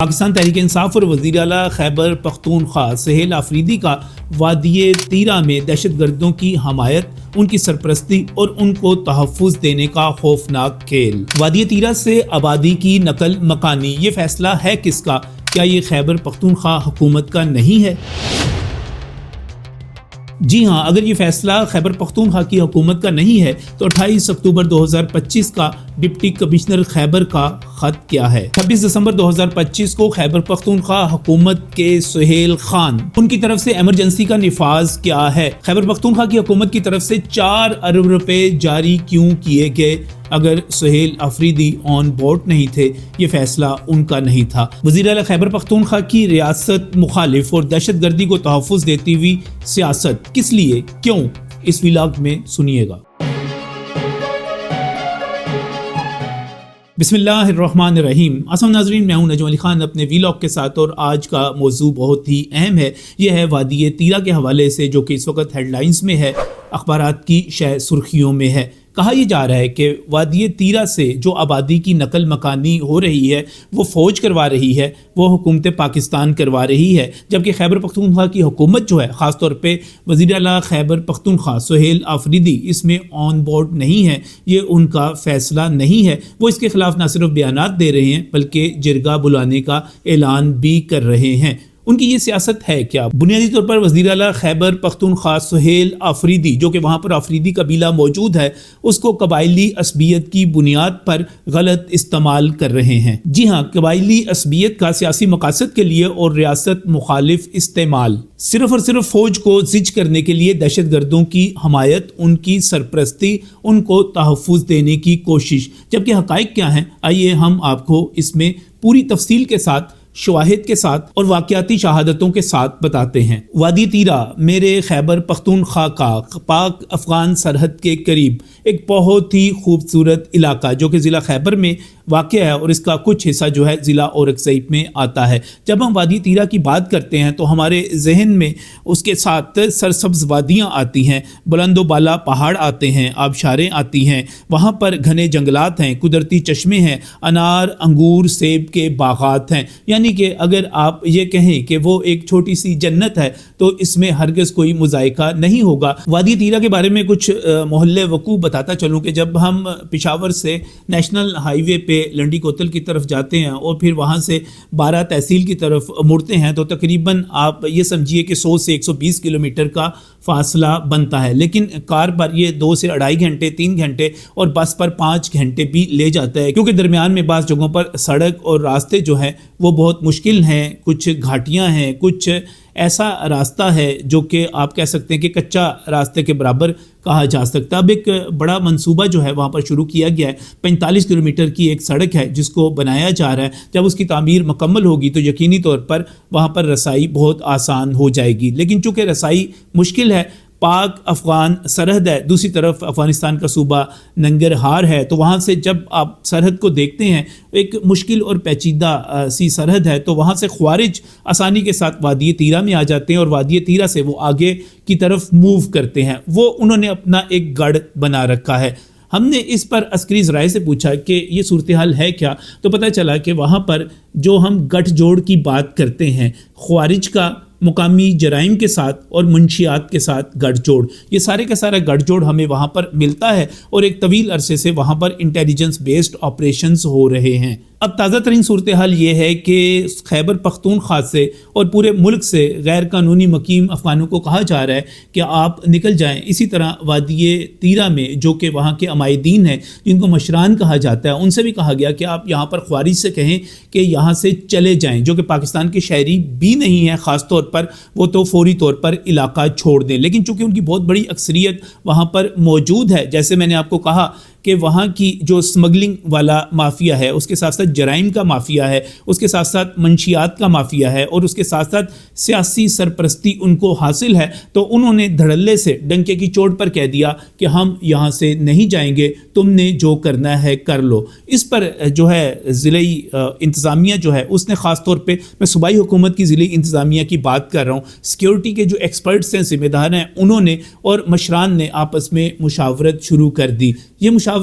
پاکستان تحریک انصاف اور وزیر اعلیٰ خیبر پختونخوا سہیل آفریدی کا وادی تیرہ میں دہشت گردوں کی حمایت، ان کی سرپرستی اور ان کو تحفظ دینے کا خوفناک کھیل۔ وادی تیرہ سے آبادی کی نقل مکانی، یہ فیصلہ ہے کس کا؟ کیا یہ خیبر پختونخوا حکومت کا نہیں ہے؟ جی ہاں، اگر یہ فیصلہ خیبر پختونخوا کی حکومت کا نہیں ہے تو 28 اکتوبر 2025 کا ڈپٹی کمشنر خیبر کا خط کیا ہے؟ 26 دسمبر 2025 کو خیبر پختونخوا حکومت کے سہیل خان، ان کی طرف سے ایمرجنسی کا نفاذ کیا ہے؟ خیبر پختونخوا کی حکومت کی طرف سے 4 ارب روپے جاری کیوں کیے گئے؟ اگر سہیل آفریدی آن بورڈ نہیں تھے، یہ فیصلہ ان کا نہیں تھا۔ وزیر اعلیٰ خیبر پختونخوا کی ریاست مخالف اور دہشت گردی کو تحفظ دیتی ہوئی سیاست کس لیے، کیوں؟ اس ویلاگ میں سنیے گا۔ بسم اللہ الرحمن الرحیم۔ السلام ناظرین، میں ہوں نجم علی خان اپنے ویلاگ کے ساتھ، اور آج کا موضوع بہت ہی اہم ہے۔ یہ ہے وادی تیرہ کے حوالے سے، جو کہ اس وقت ہیڈ لائنز میں ہے، اخبارات کی شہ سرخیوں میں ہے۔ کہا یہ جا رہا ہے کہ وادی تیرہ سے جو آبادی کی نقل مکانی ہو رہی ہے وہ فوج کروا رہی ہے، وہ حکومت پاکستان کروا رہی ہے، جبکہ خیبر پختونخوا کی حکومت جو ہے، خاص طور پہ وزیر اعلیٰ خیبر پختونخوا سہیل آفریدی اس میں آن بورڈ نہیں ہے، یہ ان کا فیصلہ نہیں ہے۔ وہ اس کے خلاف نہ صرف بیانات دے رہے ہیں بلکہ جرگہ بلانے کا اعلان بھی کر رہے ہیں۔ ان کی یہ سیاست ہے کیا؟ بنیادی طور پر وزیر اعلیٰ خیبر پختونخوا سہیل آفریدی، جو کہ وہاں پر آفریدی قبیلہ موجود ہے، اس کو قبائلی عصبیت کی بنیاد پر غلط استعمال کر رہے ہیں۔ جی ہاں، قبائلی عصبیت کا سیاسی مقاصد کے لیے اور ریاست مخالف استعمال، صرف اور صرف فوج کو زج کرنے کے لیے دہشت گردوں کی حمایت، ان کی سرپرستی، ان کو تحفظ دینے کی کوشش۔ جبکہ حقائق کیا ہیں؟ آئیے ہم آپ کو اس میں پوری تفصیل کے ساتھ، شواہد کے ساتھ اور واقعاتی شہادتوں کے ساتھ بتاتے ہیں۔ وادی تیرہ میرے خیبر پختونخوا کا پاک افغان سرحد کے قریب ایک بہت ہی خوبصورت علاقہ، جو کہ ضلع خیبر میں واقع ہے، اور اس کا کچھ حصہ جو ہے ضلع اورکزئی میں آتا ہے۔ جب ہم وادی تیرہ کی بات کرتے ہیں تو ہمارے ذہن میں اس کے ساتھ سرسبز وادیاں آتی ہیں، بلند و بالا پہاڑ آتے ہیں، آبشاریں آتی ہیں، وہاں پر گھنے جنگلات ہیں، قدرتی چشمے ہیں، انار، انگور، سیب کے باغات ہیں۔ یعنی کہ اگر آپ یہ کہیں کہ وہ ایک چھوٹی سی جنت ہے تو اس میں ہرگز کوئی مذائقہ نہیں ہوگا۔ وادی تیرہ کے بارے میں کچھ محل وقوع بتاتا چلوں کہ جب ہم پشاور سے نیشنل ہائی وے پہ لنڈی کوتل کی طرف جاتے ہیں اور پھر وہاں سے 12 تحصیل کی طرف مڑتے ہیں تو تقریباً آپ یہ سمجھیے کہ 100 سے 120 کلومیٹر کا فاصلہ بنتا ہے، لیکن کار پر یہ 2 سے 2.5 گھنٹے، 3 گھنٹے اور بس پر 5 گھنٹے بھی لے جاتا ہے، کیونکہ درمیان میں بعض جگہوں پر سڑک اور راستے جو ہیں وہ بہت مشکل ہیں، کچھ گھاٹیاں ہیں، کچھ ایسا راستہ ہے جو کہ آپ کہہ سکتے ہیں کہ کچا راستے کے برابر کہا جا سکتا ہے۔ اب ایک بڑا منصوبہ جو ہے وہاں پر شروع کیا گیا ہے، 45 کلومیٹر کی ایک سڑک ہے جس کو بنایا جا رہا ہے۔ جب اس کی تعمیر مکمل ہوگی تو یقینی طور پر وہاں پر رسائی بہت آسان ہو جائے گی، لیکن چونکہ رسائی مشکل ہے، پاک افغان سرحد ہے، دوسری طرف افغانستان کا صوبہ ننگرہار ہے، تو وہاں سے جب آپ سرحد کو دیکھتے ہیں ایک مشکل اور پیچیدہ سی سرحد ہے، تو وہاں سے خوارج آسانی کے ساتھ وادی تیرہ میں آ جاتے ہیں، اور وادی تیرہ سے وہ آگے کی طرف موو کرتے ہیں۔ وہ انہوں نے اپنا ایک گڑھ بنا رکھا ہے۔ ہم نے اس پر عسکری ذرائع سے پوچھا کہ یہ صورتحال ہے کیا، تو پتہ چلا کہ وہاں پر جو ہم گٹھ جوڑ کی بات کرتے ہیں، خوارج کا مقامی جرائم کے ساتھ اور منشیات کے ساتھ گٹھ جوڑ، یہ سارے کا سارا گٹھ جوڑ ہمیں وہاں پر ملتا ہے، اور ایک طویل عرصے سے وہاں پر انٹیلیجنس بیسڈ آپریشنز ہو رہے ہیں۔ اب تازہ ترین صورتحال یہ ہے کہ خیبر پختونخوا سے اور پورے ملک سے غیر قانونی مقیم افغانوں کو کہا جا رہا ہے کہ آپ نکل جائیں۔ اسی طرح وادی تیرہ میں جو کہ وہاں کے عمائدین ہیں، جن کو مشران کہا جاتا ہے، ان سے بھی کہا گیا کہ آپ یہاں پر خوارج سے کہیں کہ یہاں سے چلے جائیں، جو کہ پاکستان کے شہری بھی نہیں ہیں، خاص طور پر وہ تو فوری طور پر علاقہ چھوڑ دیں۔ لیکن چونکہ ان کی بہت بڑی اکثریت وہاں پر موجود ہے، جیسے میں نے آپ کو کہا کہ وہاں کی جو سمگلنگ والا مافیا ہے، اس کے ساتھ ساتھ جرائم کا مافیا ہے، اس کے ساتھ ساتھ منشیات کا مافیا ہے، اور اس کے ساتھ ساتھ سیاسی سرپرستی ان کو حاصل ہے، تو انہوں نے دھڑلے سے ڈنکے کی چوٹ پر کہہ دیا کہ ہم یہاں سے نہیں جائیں گے، تم نے جو کرنا ہے کر لو۔ اس پر جو ہے ضلعی انتظامیہ جو ہے اس نے خاص طور پہ، میں صوبائی حکومت کی ضلعی انتظامیہ کی بات کر رہا ہوں، سیکیورٹی کے جو ایکسپرٹس ہیں، ذمہ دار ہیں، انہوں نے اور مشران نے آپس میں مشاورت شروع کر دی۔ یہ مشاورت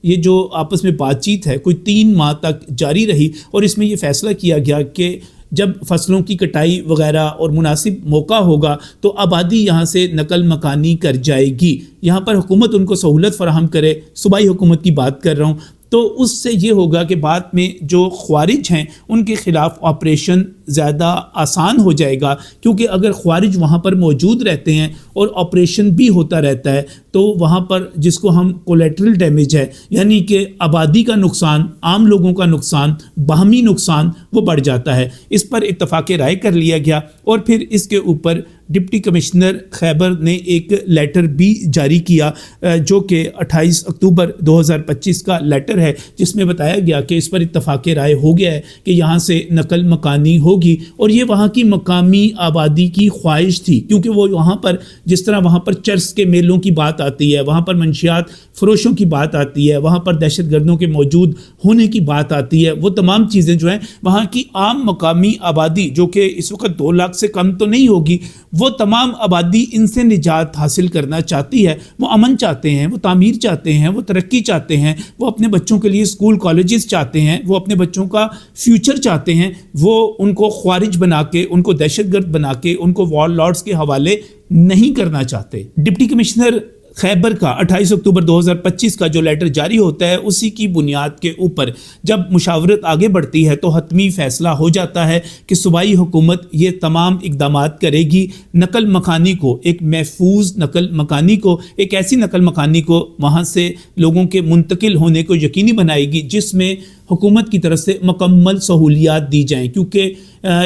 یہ جو آپس میں بات چیت ہے کوئی 3 ماہ تک جاری رہی، اور اس میں یہ فیصلہ کیا گیا کہ جب فصلوں کی کٹائی وغیرہ اور مناسب موقع ہوگا تو آبادی یہاں سے نقل مکانی کر جائے گی، یہاں پر حکومت ان کو سہولت فراہم کرے۔ صوبائی حکومت کی بات کر رہا ہوں، تو اس سے یہ ہوگا کہ بعد میں جو خوارج ہیں ان کے خلاف آپریشن زیادہ آسان ہو جائے گا، کیونکہ اگر خوارج وہاں پر موجود رہتے ہیں اور آپریشن بھی ہوتا رہتا ہے تو وہاں پر جس کو ہم کولیٹرل ڈیمیج ہے، یعنی کہ آبادی کا نقصان، عام لوگوں کا نقصان، باہمی نقصان، وہ بڑھ جاتا ہے۔ اس پر اتفاق رائے کر لیا گیا، اور پھر اس کے اوپر ڈپٹی کمشنر خیبر نے ایک لیٹر بھی جاری کیا، جو کہ 28 اکتوبر 2025 کا لیٹر ہے، جس میں بتایا گیا کہ اس پر اتفاق رائے ہو گیا ہے کہ یہاں سے نقل مکانی ہوگی، اور یہ وہاں کی مقامی آبادی کی خواہش تھی، کیونکہ وہ وہاں پر جس طرح وہاں پر چرس کے میلوں کی بات آتی ہے، وہاں پر منشیات فروشوں کی بات آتی ہے، وہاں پر دہشت گردوں کے موجود ہونے کی بات آتی ہے، وہ تمام چیزیں جو ہیں وہاں کی عام مقامی آبادی جو کہ اس وقت 2 لاکھ سے کم تو نہیں ہوگی، وہ تمام آبادی ان سے نجات حاصل کرنا چاہتی ہے۔ وہ امن چاہتے ہیں، وہ تعمیر چاہتے ہیں، وہ ترقی چاہتے ہیں، وہ اپنے بچوں کے لیے اسکول کالجز چاہتے ہیں، وہ اپنے بچوں کا فیوچر چاہتے ہیں، وہ ان کو خوارج بنا کے، ان کو دہشت گرد بنا کے، ان کو وار لارڈز کے حوالے نہیں کرنا چاہتے۔ ڈپٹی کمشنر خیبر کا 28 اکتوبر 2025 کا جو لیٹر جاری ہوتا ہے، اسی کی بنیاد کے اوپر جب مشاورت آگے بڑھتی ہے تو حتمی فیصلہ ہو جاتا ہے کہ صوبائی حکومت یہ تمام اقدامات کرے گی، نقل مکانی کو، ایک محفوظ نقل مکانی کو، ایک ایسی نقل مکانی کو وہاں سے لوگوں کے منتقل ہونے کو یقینی بنائے گی جس میں حکومت کی طرف سے مکمل سہولیات دی جائیں، کیونکہ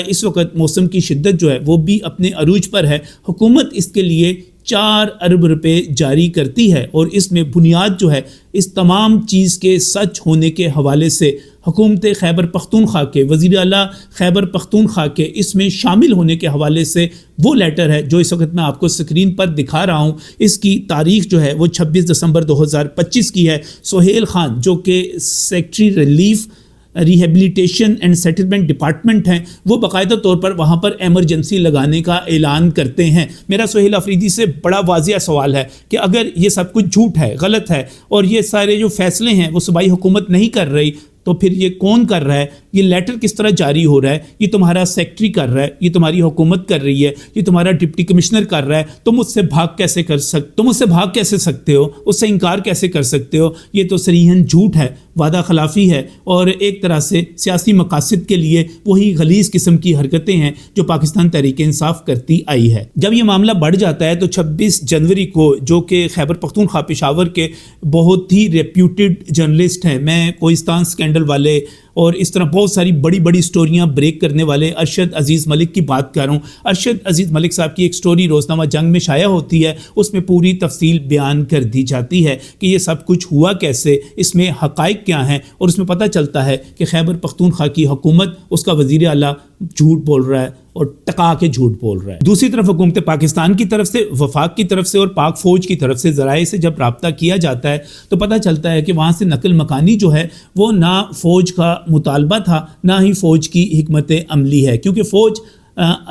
اس وقت موسم کی شدت جو ہے وہ بھی اپنے عروج پر ہے۔ حکومت اس کے لیے 4 ارب روپے جاری کرتی ہے، اور اس میں بنیاد جو ہے اس تمام چیز کے سچ ہونے کے حوالے سے حکومت خیبر پختونخوا کے وزیر اعلیٰ خیبر پختونخوا کے اس میں شامل ہونے کے حوالے سے وہ لیٹر ہے جو اس وقت میں آپ کو سکرین پر دکھا رہا ہوں۔ اس کی تاریخ جو ہے وہ 26 دسمبر 2025 کی ہے۔ سہیل خان جو کہ secretary relief rehabilitation and settlement department ہیں، وہ باقاعدہ طور پر وہاں پر ایمرجنسی لگانے کا اعلان کرتے ہیں۔ میرا سہیل افریدی سے بڑا واضح سوال ہے کہ اگر یہ سب کچھ جھوٹ ہے، غلط ہے، اور یہ سارے جو فیصلے ہیں وہ صوبائی حکومت نہیں کر رہی، تو پھر یہ کون کر رہا ہے؟ یہ لیٹر کس طرح جاری ہو رہا ہے؟ یہ تمہارا سیکٹری کر رہا ہے، یہ تمہاری حکومت کر رہی ہے، یہ تمہارا ڈپٹی کمشنر کر رہا ہے۔ تم اس سے بھاگ کیسے سکتے ہو؟ اس سے انکار کیسے کر سکتے ہو؟ یہ تو صریحاً جھوٹ ہے، وعدہ خلافی ہے، اور ایک طرح سے سیاسی مقاصد کے لیے وہی غلیظ قسم کی حرکتیں ہیں جو پاکستان تحریک انصاف کرتی آئی ہے۔ جب یہ معاملہ بڑھ جاتا ہے تو 26 جنوری کو، جو کہ خیبر پختونخوا پشاور کے بہت ہی ریپیوٹڈ جرنلسٹ ہیں، میں کوہستان سکینڈل والے اور اس طرح بہت ساری بڑی بڑی سٹوریاں بریک کرنے والے ارشد عزیز ملک کی بات کر رہا ہوں۔ ارشد عزیز ملک صاحب کی ایک سٹوری روزنامہ جنگ میں شائع ہوتی ہے، اس میں پوری تفصیل بیان کر دی جاتی ہے کہ یہ سب کچھ ہوا کیسے، اس میں حقائق کیا ہیں، اور اس میں پتہ چلتا ہے کہ خیبر پختونخوا کی حکومت، اس کا وزیر اعلیٰ جھوٹ بول رہا ہے اور ٹکا کے جھوٹ بول رہا ہے۔ دوسری طرف حکومت پاکستان کی طرف سے، وفاق کی طرف سے اور پاک فوج کی طرف سے ذرائع سے جب رابطہ کیا جاتا ہے تو پتہ چلتا ہے کہ وہاں سے نقل مکانی جو ہے وہ نہ فوج کا مطالبہ تھا، نہ ہی فوج کی حکمت عملی ہے، کیونکہ فوج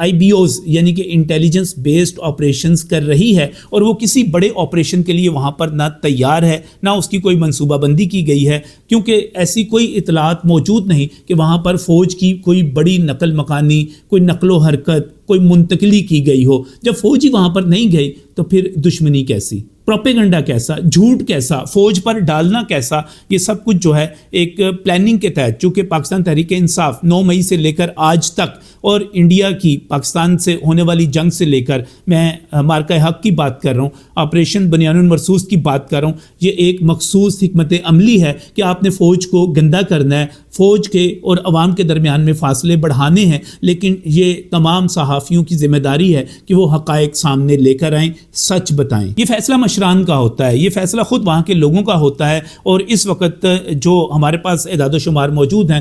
IBOs یعنی کہ انٹیلیجنس بیسڈ آپریشنز کر رہی ہے، اور وہ کسی بڑے آپریشن کے لیے وہاں پر نہ تیار ہے، نہ اس کی کوئی منصوبہ بندی کی گئی ہے، کیونکہ ایسی کوئی اطلاعات موجود نہیں کہ وہاں پر فوج کی کوئی بڑی نقل مکانی، کوئی نقل و حرکت، کوئی منتقلی کی گئی ہو۔ جب فوج ہی وہاں پر نہیں گئی تو پھر دشمنی کیسی، پروپیگنڈا کیسا، جھوٹ کیسا، فوج پر ڈالنا کیسا؟ یہ سب کچھ جو ہے ایک پلاننگ کے تحت، چونکہ پاکستان تحریک انصاف 9 مئی سے لے کر آج تک، اور انڈیا کی پاکستان سے ہونے والی جنگ سے لے کر، میں مارکہ حق کی بات کر رہا ہوں، آپریشن بنیان المرصوص کی بات کر رہا ہوں، یہ ایک مخصوص حکمت عملی ہے کہ آپ نے فوج کو گندا کرنا ہے، فوج کے اور عوام کے درمیان میں فاصلے بڑھانے ہیں، لیکن یہ تمام صحافیوں کی ذمہ داری ہے کہ وہ حقائق سامنے لے کر آئیں، سچ بتائیں۔ یہ فیصلہ مشران کا ہوتا ہے، یہ فیصلہ خود وہاں کے لوگوں کا ہوتا ہے، اور اس وقت جو ہمارے پاس اعداد و شمار موجود ہیں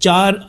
4